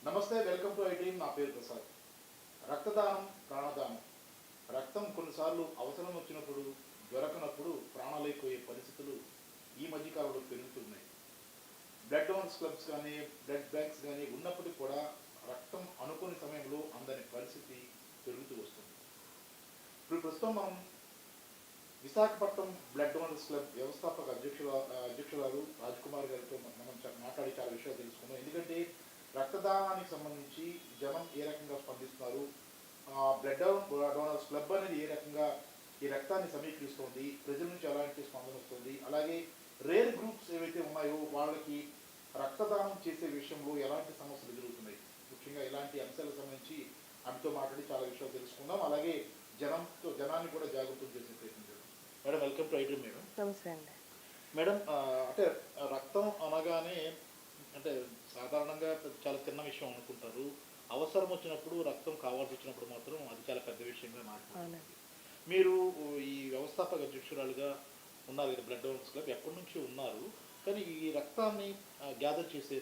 నమస్తే, welcome to I dream. నా పేరు ప్రసాద్. రక్తదానం ప్రాణదానం. రక్తం కొన్నిసార్లు అవసరం వచ్చినప్పుడు, దొరకనప్పుడు ప్రాణాలైపోయే పరిస్థితులు ఈ మధ్యకాలంలో పెరుగుతున్నాయి. బ్లడ్ డోనర్స్ క్లబ్స్ కానీ, బ్లడ్ బ్యాంక్స్ కానీ ఉన్నప్పటికీ కూడా రక్తం అనుకోని సమయంలో అందని పరిస్థితి పెరుగుతూ వస్తుంది. ఇప్పుడు ప్రస్తుతం మనం విశాఖపట్నం బ్లడ్ డోనర్స్ క్లబ్ వ్యవస్థాపక అధ్యక్షురాలు రాజ్కుమార్ గారితో మనం మాట్లాడి చాలా విషయాలు తెలుసుకున్నాం. ఎందుకంటే రక్తదానానికి సంబంధించి జనం ఏ రకంగా స్పందిస్తున్నారు, బ్లడ్ డోనర్స్ క్లబ్ అనేది ఏ రకంగా ఈ రక్తాన్ని సమీకరిస్తుంది, ప్రజల నుంచి ఎలాంటి స్పందన వస్తుంది, అలాగే రేర్ గ్రూప్స్ ఏవైతే ఉన్నాయో వాళ్ళకి రక్తదానం చేసే విషయంలో ఎలాంటి సమస్యలు ఎదురవుతున్నాయి, ముఖ్యంగా ఇలాంటి అంశాలకు సంబంధించి ఆమెతో మాట్లాడి చాలా విషయాలు తెలుసుకుందాం. అలాగే జనాన్ని కూడా జాగృతం చేసే ప్రయత్నం చేద్దాం. Madam, welcome to iDream. Madam నమస్తే అండి. మేడం, అంటే రక్తం అనగానే అంటే సాధారణంగా చాలా చిన్న విషయం అనుకుంటారు. అవసరం వచ్చినప్పుడు రక్తం కావాల్సి వచ్చినప్పుడు మాత్రం అది చాలా పెద్ద విషయంగా మారుతుంది. మీరు ఈ వ్యవస్థాపక అధ్యక్షురాలుగా ఉన్నారు కదా బ్లడ్ డోనర్స్ క్లబ్, ఎప్పటి నుంచి ఉన్నారు, కానీ ఈ రక్తాన్ని గ్యాదర్ చేసే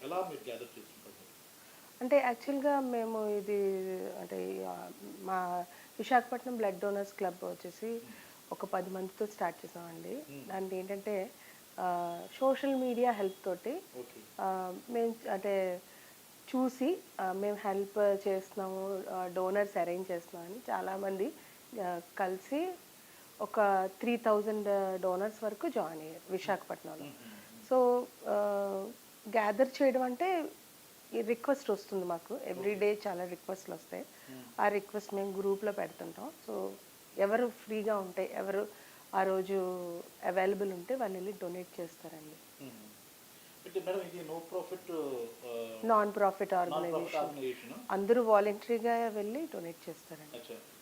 ఎలా మీరు గ్యాదర్ చేస్తుంటారు? అంటే యాక్చువల్గా మేము ఇది అంటే మా విశాఖపట్నం బ్లడ్ డోనర్స్ క్లబ్ వచ్చేసి ఒక 10 మందితో స్టార్ట్ చేసామండి. దాంట్లో ఏంటంటే సోషల్ మీడియా హెల్ప్ తోటి మేము అంటే చూసి మేము హెల్ప్ చేస్తున్నాము, డోనర్స్ అరేంజ్ చేస్తున్నామని చాలామంది కలిసి ఒక 3000 డోనర్స్ వరకు జాయిన్ అయ్యారు విశాఖపట్నంలో. సో గ్యాదర్ చేయడం అంటే రిక్వెస్ట్ వస్తుంది మాకు, ఎవ్రీడే చాలా రిక్వెస్ట్లు వస్తాయి. ఆ రిక్వెస్ట్ మేము గ్రూప్లో పెడుతుంటాం. సో ఎవరు ఫ్రీగా ఉంటే, ఎవరు ఆ రోజు అవైలబుల్ ఉంటే వాళ్ళు వెళ్ళి డొనేట్ చేస్తారండి. నాన్ ప్రాఫిట్ ఆర్గనైజేషన్, అందరూ వాలంటరీగా వెళ్ళి డొనేట్ చేస్తారండి.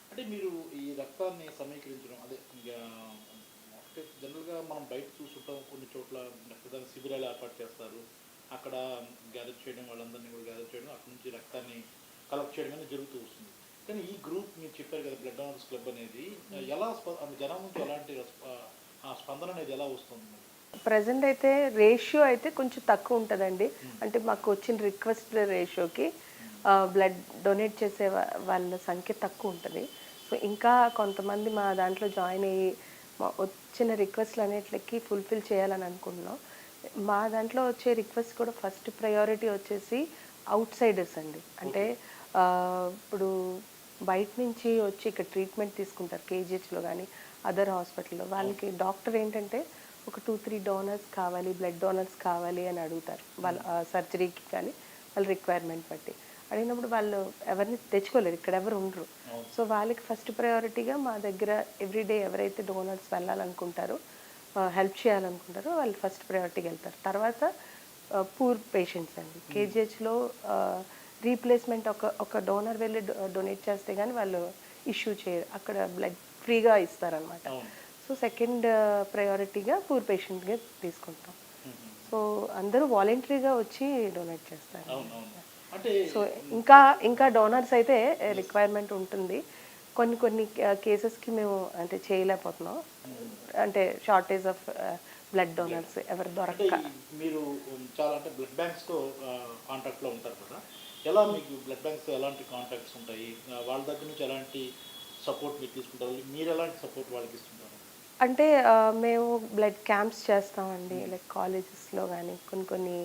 అంటే మీరు ఈ రక్తాన్ని సమీకరించడం అదే జనరల్గా మనం బయట చూస్తుంటాం, కొన్ని చోట్ల రక్తదాన శిబిరాలు ఏర్పాటు చేస్తారు, అక్కడ గ్యాదర్ చేయడం, వాళ్ళందరినీ కూడా గ్యాదర్ చేయడం, అక్కడ నుంచి రక్తాన్ని కలెక్ట్ చేయడం అనేది జరుగుతూ వస్తుంది. కానీ ఈ గ్రూప్ మీరు చెప్పారు కదా బ్లడ్ డోనర్స్ క్లబ్ అనేది, ఎలా జనం నుంచి ఎలాంటి స్పందన అనేది ఎలా వస్తుంది? ప్రజెంట్ అయితే రేషియో అయితే కొంచెం తక్కువ ఉంటుందండి. అంటే మాకు వచ్చిన రిక్వెస్ట్ రేషియోకి బ్లడ్ డొనేట్ చేసే వాళ్ళ సంఖ్య తక్కువ ఉంటుంది. సో ఇంకా కొంతమంది మా దాంట్లో జాయిన్ అయ్యి వచ్చిన రిక్వెస్ట్లు అన్నిటికి ఫుల్ఫిల్ చేయాలని అనుకుంటున్నాం. మా దాంట్లో వచ్చే రిక్వెస్ట్ కూడా ఫస్ట్ ప్రయారిటీ వచ్చేసి అవుట్ సైడర్స్ అండి. అంటే ఇప్పుడు బయట నుంచి వచ్చి ఇక్కడ ట్రీట్మెంట్ తీసుకుంటారు కేజీహెచ్లో కానీ అదర్ హాస్పిటల్లో, వాళ్ళకి డాక్టర్ ఏంటంటే ఒక 2-3 డోనర్స్ కావాలి, బ్లడ్ డోనర్స్ కావాలి అని అడుగుతారు. వాళ్ళ సర్జరీకి కానీ వాళ్ళ రిక్వైర్మెంట్ బట్టి అడిగినప్పుడు వాళ్ళు ఎవరిని తెచ్చుకోలేరు, ఇక్కడ ఎవరు ఉండరు. సో వాళ్ళకి ఫస్ట్ ప్రయారిటీగా మా దగ్గర ఎవ్రీడే ఎవరైతే డోనర్స్ వెళ్ళాలనుకుంటారో, హెల్ప్ చేయాలనుకుంటారో వాళ్ళు ఫస్ట్ ప్రయారిటీకి వెళ్తారు. తర్వాత పూర్ పేషెంట్స్ అండి. కేజీహెచ్లో రీప్లేస్మెంట్ ఒక డోనర్ వెళ్ళి డొనేట్ చేస్తే కానీ వాళ్ళు ఇష్యూ చేయరు, అక్కడ బ్లడ్ ఫ్రీగా ఇస్తారనమాట. సో సెకండ్ ప్రయారిటీగా పూర్ పేషెంట్గా తీసుకుంటాం. సో అందరూ వాలంటరీగా వచ్చి డొనేట్ చేస్తారు. సో ఇంకా డోనర్స్ అయితే రిక్వైర్మెంట్ ఉంటుంది. కొన్ని కేసెస్కి మేము అంటే చేయలేకపోతున్నాం, అంటే షార్టేజ్ ఆఫ్ బ్లడ్ డోనర్స్ ఎవరు దొరక్క. మీరు చాలా అంటే బ్లడ్ బ్యాంక్స్తో కాంటాక్ట్లో ఉంటారు కదా, ఎలా మీకు బ్లడ్ బ్యాంక్స్ ఎలాంటి కాంటాక్ట్స్ ఉంటాయి, వాళ్ళ దగ్గర నుంచి ఎలాంటి సపోర్ట్ మీరు తీసుకుంటారు, మీరు ఎలాంటి సపోర్ట్ వాళ్ళకి ఇస్తుంటారు? అంటే మేము బ్లడ్ క్యాంప్స్ చేస్తామండి, లైక్ కాలేజెస్లో కానీ కొన్ని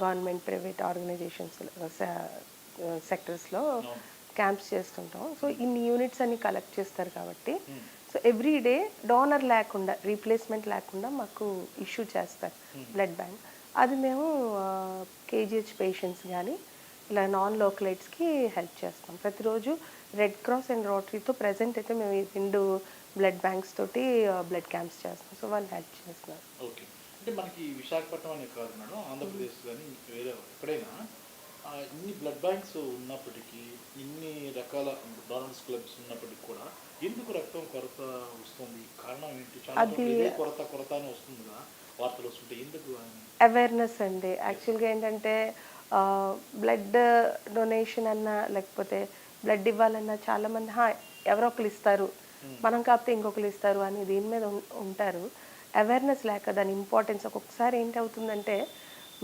గవర్నమెంట్ ప్రైవేట్ ఆర్గనైజేషన్స్ సెక్టర్స్లో క్యాంప్స్ చేస్తుంటాం. సో ఇన్ని యూనిట్స్ అన్ని కలెక్ట్ చేస్తారు కాబట్టి సో ఎవ్రీడే డోనర్ లేకుండా, రీప్లేస్మెంట్ లేకుండా మాకు ఇష్యూ చేస్తారు బ్లడ్ బ్యాంక్. అది మేము కేజీహెచ్ పేషెంట్స్ కానీ ఇలా నాన్ లోకలైట్స్కి హెల్ప్ చేస్తాం. ప్రతిరోజు రెడ్ క్రాస్ అండ్ రోటరీతో ప్రజెంట్ అయితే మేము 2 బ్లడ్ బ్యాంక్స్ తోటి బ్లడ్ క్యాంప్స్ చేస్తాం. సో వాళ్ళు హెల్ప్ చేస్తున్నారు. ఓకే, అంటే మనకి విశాఖపట్నం అనే కాదు మేడం, ఆంధ్రప్రదేశ్ కానీ వేరే ఎక్కడైనా ఇన్ని బ్లడ్ బ్యాంక్స్ ఉన్నప్పటికీ, ఇన్ని రకాల డోనర్స్ క్లబ్స్ ఉన్నప్పటికీ కూడా ఎందుకు రక్తం కొరత వస్తుంది? కారణం ఏంటి? చాలా కొరత అని వస్తుంది కదా, వార్తలు వస్తుంటే ఎందుకు? అవేర్నెస్ అండి. యాక్చువల్గా ఏంటంటే బ్లడ్ డొనేషన్ అన్నా లేకపోతే బ్లడ్ ఇవ్వాలన్నా చాలామంది ఎవరో ఒకరు ఇస్తారు, మనం కాకపోతే ఇంకొకరు ఇస్తారు అని దీని మీద ఉంటారు. అవేర్నెస్ లేక దాని ఇంపార్టెన్స్ ఒక్కొక్కసారి ఏంటి అవుతుందంటే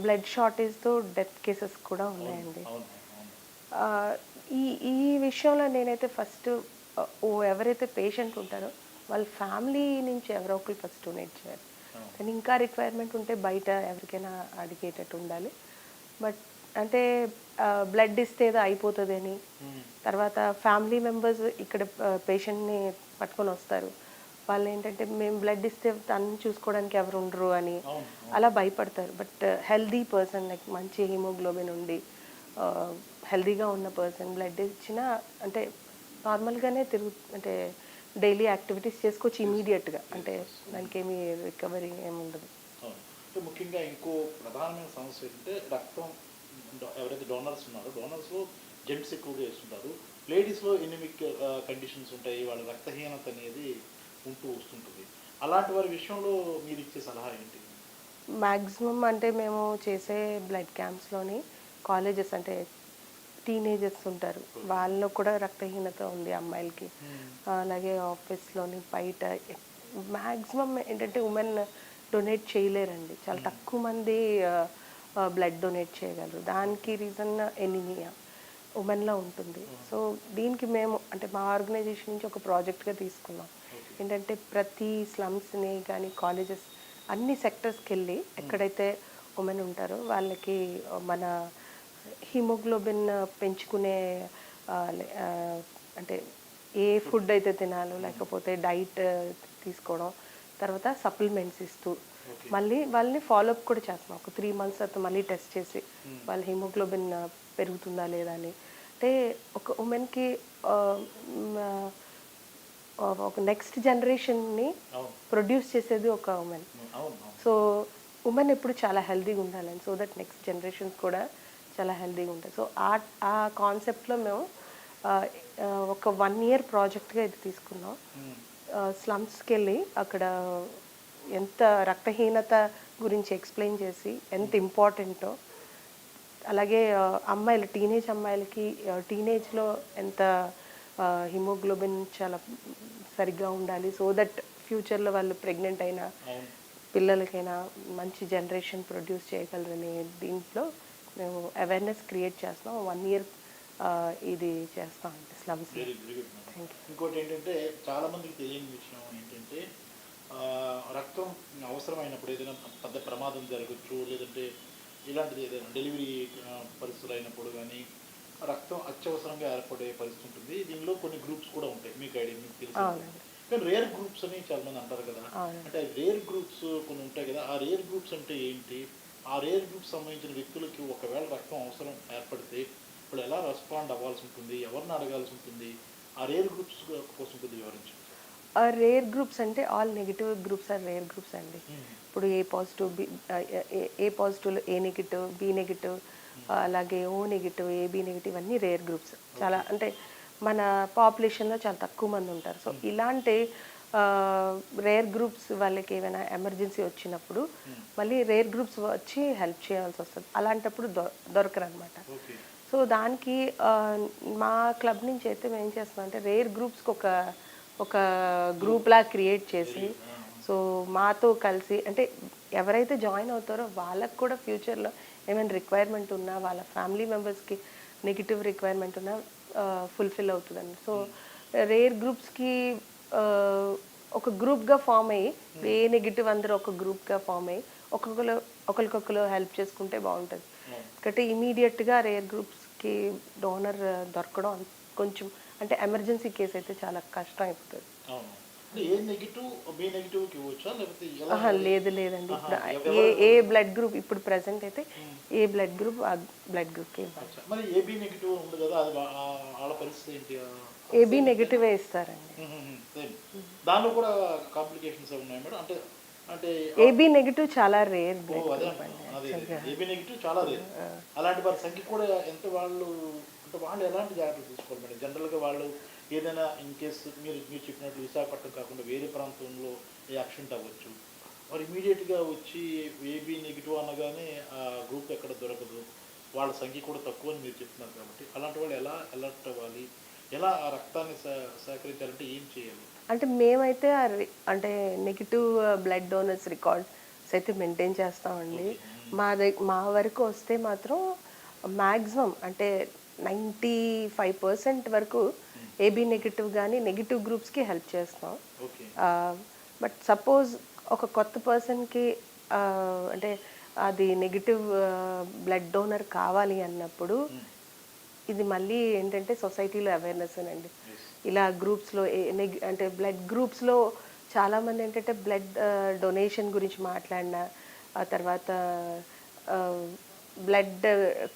బ్లడ్ షార్టేజ్తో డెత్ కేసెస్ కూడా ఉన్నాయండి. అవును అవును. ఆ, ఈ ఈ విషయంలో నేనైతే ఫస్ట్ ఎవరైతే పేషెంట్ ఉంటారో వాళ్ళ ఫ్యామిలీ నుంచి ఎవరో ఒకరు ఫస్ట్ డొనేట్ చేయాలి. అవును. కానీ ఇంకా రిక్వైర్మెంట్ ఉంటే బయట ఎవరికైనా అడిగేటట్టు ఉండాలి. బట్ అంటే బ్లడ్ ఇస్తే ఏదో అయిపోతుంది అని, తర్వాత ఫ్యామిలీ మెంబర్స్ ఇక్కడ పేషెంట్ని పట్టుకొని వస్తారు. వాళ్ళు ఏంటంటే మేము బ్లడ్ ఇస్తే తను చూసుకోవడానికి ఎవరు ఉండరు అని అవును అలా భయపడతారు. బట్ హెల్దీ పర్సన్ లైక్ మంచి హిమోగ్లోబిన్ ఉండి హెల్దీగా ఉన్న పర్సన్ బ్లడ్ ఇచ్చినా అంటే నార్మల్గానే అంటే డైలీ యాక్టివిటీస్ చేసుకోవచ్చు ఇమీడియట్గా. అంటే దానికి ఏమీ రికవరీ ఏమి ఉండదు. అవును. అంటే ముఖ్యంగా ఇంకో ప్రధానమైన సమస్య ఏంటంటే రక్తం ఎవరైతే డోనర్స్ ఉన్నారో డోనర్స్లో జెంట్స్ ఎక్కువగా వేస్తుంటారు. లేడీస్లో ఎనిమిక్ కండిషన్స్ ఉంటాయి, వాళ్ళ రక్తహీనత అనేది ఉంటూ వస్తుంటుంది. అలాంటి వారి విషయంలో మీరు ఇచ్చే సలహా ఏంటి? మ్యాక్సిమం అంటే మేము చేసే బ్లడ్ క్యాంప్స్లోని కాలేజెస్ అంటే టీనేజర్స్ ఉంటారు, వాళ్ళలో కూడా రక్తహీనత ఉంది అమ్మాయిలకి. అలాగే ఆఫీస్లోని బయట మ్యాక్సిమం ఏంటంటే ఉమెన్ డొనేట్ చేయలేరండి. చాలా తక్కువ మంది బ్లడ్ డొనేట్ చేయగలరు. దానికి రీజన్ ఎనీమియా ఉమెన్లో ఉంటుంది. సో దీనికి మేము అంటే మా ఆర్గనైజేషన్ నుంచి ఒక ప్రాజెక్ట్గా తీసుకున్నాం. ఏంటంటే ప్రతి స్లమ్స్ని కానీ కాలేజెస్ అన్ని సెక్టర్స్కి వెళ్ళి ఎక్కడైతే ఉమెన్ ఉంటారో వాళ్ళకి మన హిమోగ్లోబిన్ పెంచుకునే అంటే ఏ ఫుడ్ అయితే తినాలో లేకపోతే డైట్ తీసుకోవడం, తర్వాత సప్లిమెంట్స్ ఇస్తూ మళ్ళీ వాళ్ళని ఫాలోఅప్ కూడా చేస్తున్నాం. ఒక 3 months తర్వాత మళ్ళీ టెస్ట్ చేసి వాళ్ళ హిమోగ్లోబిన్ పెరుగుతుందా లేదా అని. అంటే ఒక ఉమెన్కి ఒక నెక్స్ట్ జనరేషన్ని ప్రొడ్యూస్ చేసేది ఒక ఉమెన్. సో ఉమెన్ ఎప్పుడు చాలా హెల్తీగా ఉండాలని, సో దట్ నెక్స్ట్ జనరేషన్స్ కూడా చాలా హెల్తీగా ఉంటాయి. సో ఆ కాన్సెప్ట్లో మేము ఒక 1 year ప్రాజెక్ట్గా ఇది తీసుకున్నాం. స్లమ్స్కి వెళ్ళి అక్కడ ఎంత రక్తహీనత గురించి ఎక్స్ప్లెయిన్ చేసి ఎంత ఇంపార్టెంటో, అలాగే అమ్మాయిలు టీనేజ్ అమ్మాయిలకి టీనేజ్లో ఎంత హిమోగ్లోబిన్ చాలా సరిగ్గా ఉండాలి, సో దట్ ఫ్యూచర్లో వాళ్ళు ప్రెగ్నెంట్ అయినా పిల్లలకైనా మంచి జనరేషన్ ప్రొడ్యూస్ చేయగలరని దీంట్లో మేము అవేర్నెస్ క్రియేట్ చేస్తాం. 1 year ఇది చేస్తాం అండి స్లమ్స్. ఇంకోటి ఏంటంటే చాలా మందికి తెలియని విషయం ఏంటంటే రక్తం అవసరమైనప్పుడు ఏదైనా పెద్ద ప్రమాదం జరగచ్చు, లేదంటే ఇలాంటిది ఏదైనా డెలివరీ పరిస్థితులు అయినప్పుడు కానీ రక్తం అత్యవసరంగా ఏర్పడే పరిస్థితి ఉంటుంది. దీనిలో కొన్ని గ్రూప్స్ కూడా ఉంటాయి, మీకు ఐడియా మీకు తెలుసు. కానీ రేర్ గ్రూప్స్ అని చాలా మంది అంటారు కదా, అంటే రేర్ గ్రూప్స్ కొన్ని ఉంటాయి కదా, ఆ రేర్ గ్రూప్స్ అంటే ఏంటి? ఆ రేర్ గ్రూప్స్ సంబంధించిన వ్యక్తులకి ఒకవేళ రక్తం అవసరం ఏర్పడితే ఇప్పుడు ఎలా రెస్పాండ్ అవ్వాల్సి ఉంటుంది, ఎవరిని అడగాల్సి ఉంటుంది, ఆ రేర్ గ్రూప్స్ కోసం కొద్దిగా వివరించండి. రేర్ గ్రూప్స్ అంటే all negative groups are rare groups అండి. ఇప్పుడు A positive A negative, B negative, అలాగే ఓ నెగిటివ్, ఏబి నెగిటివ్ అన్నీ రేర్ గ్రూప్స్. చాలా అంటే మన పాపులేషన్లో చాలా తక్కువ మంది ఉంటారు. సో ఇలాంటి రేర్ గ్రూప్స్ వాళ్ళకి ఏమైనా ఎమర్జెన్సీ వచ్చినప్పుడు మళ్ళీ రేర్ గ్రూప్స్ వచ్చి హెల్ప్ చేయాల్సి వస్తుంది. అలాంటప్పుడు దొరకరు అనమాట. సో దానికి మా క్లబ్ నుంచి అయితే మేము ఏం చేస్తున్నాం అంటే రేర్ గ్రూప్స్కి ఒక గ్రూప్లా క్రియేట్ చేసి, సో మాతో కలిసి అంటే ఎవరైతే జాయిన్ అవుతారో వాళ్ళకు కూడా ఫ్యూచర్లో ఏమైనా రిక్వైర్మెంట్ ఉన్నా, వాళ్ళ ఫ్యామిలీ మెంబర్స్కి నెగిటివ్ రిక్వైర్మెంట్ ఉన్నా ఫుల్ఫిల్ అవుతుందండి. సో రేర్ గ్రూప్స్కి ఒక గ్రూప్గా ఫామ్ అయ్యి ఏ నెగిటివ్ అందరూ ఒక గ్రూప్గా ఫామ్ అయ్యి ఒకరికొకరు హెల్ప్ చేసుకుంటే బాగుంటుంది. కాబట్టి ఇమీడియట్గా రేర్ గ్రూప్స్కి డోనర్ దొరకడం కొంచెం అంటే ఎమర్జెన్సీ కేసు అయితే చాలా కష్టం అయిపోతుంది. లేదండి, ఇప్పుడు ఏ బ్లడ్ గ్రూప్ ఇప్పుడు ప్రెసెంట్ అయితే ఏ బ్లడ్ గ్రూప్ ఆ బ్లడ్ గ్రూప్కి ఏబీ నెగిటివ్ ఇస్తారండి. దానిలో కూడా కాంప్లికేషన్స్ ఉన్నాయి మేడం. అంటే ఏబీ నెగిటివ్ చాలా రేర్. ఏబీ నెగిటివ్ చాలా రేర్. అలాంటి వారి సంఖ్య కూడా ఎంత వాళ్ళు అంటే వాళ్ళు ఎలాంటి జాగ్రత్తలు తీసుకోవాలి మేడం? జనరల్గా వాళ్ళు ఏదైనా ఇన్ కేసు మీరు చెప్పినట్టు విశాఖపట్నం కాకుండా వేరే ప్రాంతంలో యాక్సిడెంట్ అవ్వచ్చు, మరి ఇమీడియట్గా వచ్చి ఏబీ నెగిటివ్ అనగానే ఆ గ్రూప్ ఎక్కడ దొరకదు, వాళ్ళ సంఖ్య కూడా తక్కువ అని మీరు చెప్తున్నారు. కాబట్టి అలాంటి వాళ్ళు ఎలా అలర్ట్ అవ్వాలి, ఎలా ఆ రక్తాన్ని సేకరించాలంటే ఏం చేయాలి? అంటే మేమైతే అంటే నెగిటివ్ బ్లడ్ డోనర్స్ రికార్డ్స్ అయితే మెయింటైన్ చేస్తామండి. మా వరకు వస్తే మాత్రం మ్యాక్సిమం అంటే 95% వరకు ఏబీ నెగిటివ్ కానీ నెగిటివ్ గ్రూప్స్కి హెల్ప్ చేస్తాం. ఓకే. బట్ సపోజ్ ఒక కొత్త పర్సన్కి అంటే అది నెగిటివ్ బ్లడ్ డోనర్ కావాలి అన్నప్పుడు ఇది మళ్ళీ ఏంటంటే సొసైటీలో అవేర్నెస్ అండి. ఇలా గ్రూప్స్లో అంటే బ్లడ్ గ్రూప్స్లో చాలామంది ఏంటంటే బ్లడ్ డొనేషన్ గురించి మాట్లాడినా, ఆ తర్వాత బ్లడ్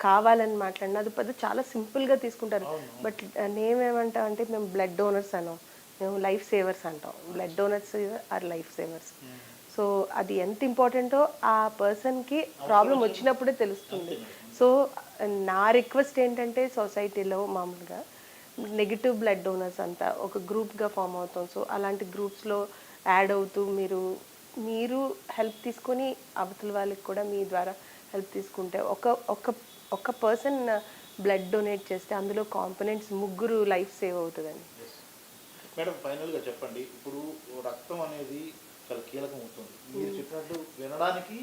కావాలని మాట్లాడినా అది పెద్ద చాలా సింపుల్గా తీసుకుంటారు. బట్ నేమేమంటాం అంటే మేము బ్లడ్ డోనర్స్ అన్నాం, మేము లైఫ్ సేవర్స్ అంటాం. Blood donors are life savers. So అది ఎంత ఇంపార్టెంటో ఆ పర్సన్కి ప్రాబ్లం వచ్చినప్పుడే తెలుస్తుంది. సో నా రిక్వెస్ట్ ఏంటంటే సొసైటీలో మామూలుగా నెగిటివ్ బ్లడ్ డోనర్స్ అంతా ఒక గ్రూప్గా ఫామ్ అవుతాం. సో అలాంటి గ్రూప్స్లో యాడ్ అవుతూ మీరు హెల్ప్ తీసుకొని అవతల వాళ్ళకి కూడా మీ ద్వారా హెల్ప్ తీసుకుంటే ఒక పర్సన్ బ్లడ్ డొనేట్ చేస్తే అందులో కాంపోనెంట్స్ 3 లైఫ్ సేవ్ అవుతుందండి. మేడం, ఫైనల్గా చెప్పండి, ఇప్పుడు రక్తం అనేది చాలా కీలకం అవుతుంది. మీరు చెప్పినట్టు వినడానికి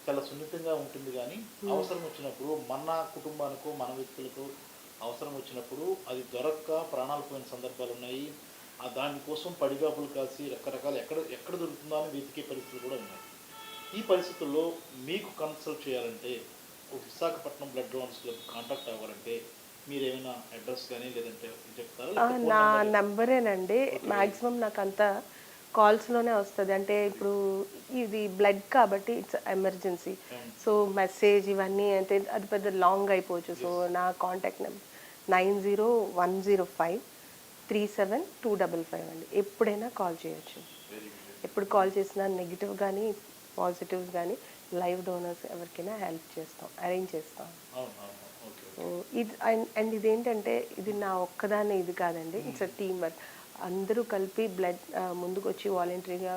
చాలా సున్నితంగా ఉంటుంది, కానీ అవసరం వచ్చినప్పుడు మన కుటుంబానికో మన వ్యక్తులకో అవసరం వచ్చినప్పుడు అది దొరక్క ప్రాణాలు పోయిన సందర్భాలు ఉన్నాయి. దానికోసం పడిగాపులు కాసి రకరకాల ఎక్కడ దొరుకుతుందో అని వెతికే పరిస్థితులు కూడా ఉన్నాయి. ఈ పరిస్థితుల్లో మీకు కన్సల్ట్ చేయాలంటే Visakhapatnam blood donors club contact అవ్వాలంటే మీరు ఏమైనా అడ్రస్ కానీ లేదంటే చెప్తారా? నా నంబరేనండి. మ్యాక్సిమం నాకు అంతా కాల్స్లోనే వస్తుంది. అంటే ఇప్పుడు ఇది బ్లడ్ కాబట్టి ఇట్స్ ఎమర్జెన్సీ. సో మెసేజ్ ఇవన్నీ అంటే అది పెద్ద లాంగ్ అయిపోవచ్చు. సో నా కాంటాక్ట్ నెంబర్ 9010537255 అండి. ఎప్పుడైనా కాల్ చేయొచ్చు. ఎప్పుడు కాల్ చేసినా నెగిటివ్ కానీ పాజిటివ్స్ కానీ లైవ్ డోనర్స్ ఎవరికైనా హెల్ప్ చేస్తాం, అరేంజ్ చేస్తాం. ఇది అండ్ ఇదేంటంటే ఇది నా ఒక్కదాన్ని ఇది కాదండి, ఇట్స్ అ టీమ్ వర్క్. అందరూ కలిపి బ్లడ్ ముందుకు వచ్చి వాలంటరీగా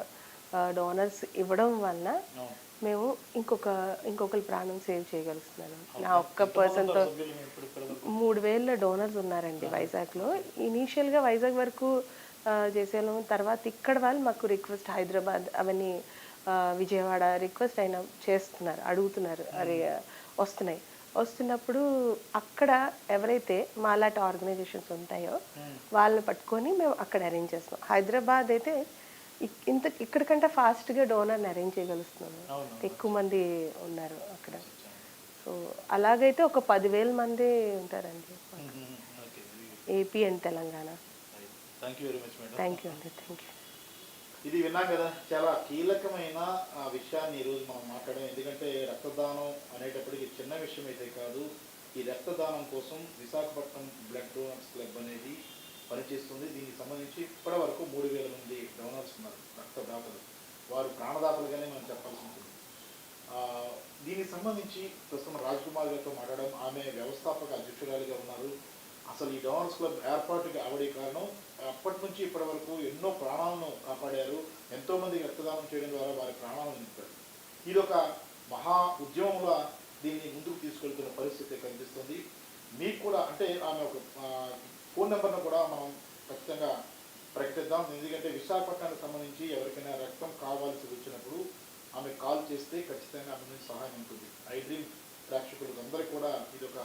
డోనర్స్ ఇవ్వడం వలన మేము ఇంకొకరి ప్రాణం సేవ్ చేయగలుగుతున్నాను. నా ఒక్క పర్సన్తో 3000 డోనర్స్ ఉన్నారండి వైజాగ్లో. ఇనీషియల్గా వైజాగ్ వరకు చేసేవాళ్ళం. తర్వాత ఇక్కడ వాళ్ళు మాకు రిక్వెస్ట్ హైదరాబాద్ అవన్నీ విజయవాడ రిక్వెస్ట్ అయినా చేస్తున్నారు, అడుగుతున్నారు, అరే వస్తున్నప్పుడు అక్కడ ఎవరైతే మాలాంటి ఆర్గనైజేషన్స్ ఉంటాయో వాళ్ళని పట్టుకొని మేము అక్కడ అరేంజ్ చేస్తాం. హైదరాబాద్ అయితే ఇక్కడికంటే ఫాస్ట్గా డోనర్ని అరేంజ్ చేయగలుగుతున్నాము. ఎక్కువ మంది ఉన్నారు అక్కడ. సో అలాగైతే ఒక 10,000 మంది ఉంటారండి AP and Telangana. Thank you very much madam. Thank you అండి. Thank you. ఇది విన్నాం కదా, చాలా కీలకమైన విషయాన్ని ఈరోజు మనం మాట్లాడాం. ఎందుకంటే రక్తదానం అనేటప్పటికి చిన్న విషయం అయితే కాదు. ఈ రక్తదానం కోసం విశాఖపట్నం బ్లడ్ డోనర్స్ క్లబ్ అనేది పనిచేస్తుంది. దీనికి సంబంధించి ఇప్పటి వరకు 3,000 మంది డోనర్స్ ఉన్నారు, రక్తదాతలు. వారు ప్రాణదాతలుగానే మనం చెప్పాల్సి ఉంటుంది. దీనికి సంబంధించి ప్రస్తుతం రాజ్కుమార్ గారితో మాట్లాడడం, ఆమె వ్యవస్థాపక అధ్యక్షురాలిగా ఉన్నారు. అసలు ఈ డోనర్స్ క్లబ్ ఏర్పాటుకి అవడే కారణం అప్పటి నుంచి ఇప్పటి వరకు ఎన్నో ప్రాణాలను కాపాడారు. ఎంతోమంది రక్తదానం చేయడం ద్వారా వారి ప్రాణాలను నింపారు. ఇది ఒక మహా ఉద్యమంలో దీన్ని ముందుకు తీసుకెళ్తున్న పరిస్థితి కనిపిస్తుంది. మీకు కూడా అంటే ఆమె ఒక ఫోన్ నెంబర్ను కూడా మనం ఖచ్చితంగా ప్రకటిద్దాం. ఎందుకంటే విశాఖపట్నానికి సంబంధించి ఎవరికైనా రక్తం కావాల్సి వచ్చినప్పుడు ఆమె కాల్ చేస్తే ఖచ్చితంగా ఆమె నుంచి సహాయం ఉంటుంది. ఐ డ్రీమ్ ప్రేక్షకులకు అందరికీ కూడా ఇది ఒక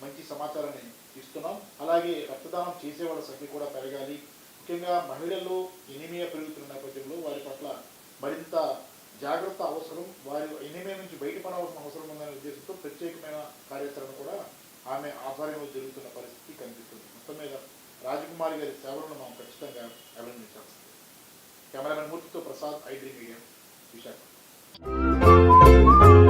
మంచి సమాచారాన్ని ఇస్తున్నాం. అలాగే రక్తదానం చేసేవాళ్ళ సంఖ్య కూడా పెరగాలి. ముఖ్యంగా మహిళల్లో ఎనీమియా పెరుగుతున్న నేపథ్యంలో వారి పట్ల మరింత జాగ్రత్త అవసరం. వారి ఎనీమియా నుంచి బయటపడవలసిన అవసరం ఉందనే ఉద్దేశంతో ప్రత్యేకమైన కార్యాచరణ కూడా ఆమె ఆధ్వర్యంలో జరుగుతున్న పరిస్థితి కనిపిస్తుంది. మొత్తం మీద రాజకుమారి గారి సేవలను మనం ఖచ్చితంగా అభినందించాల్సింది. కెమెరామెన్ మూర్తితో Prasad, I dream media, Visakha.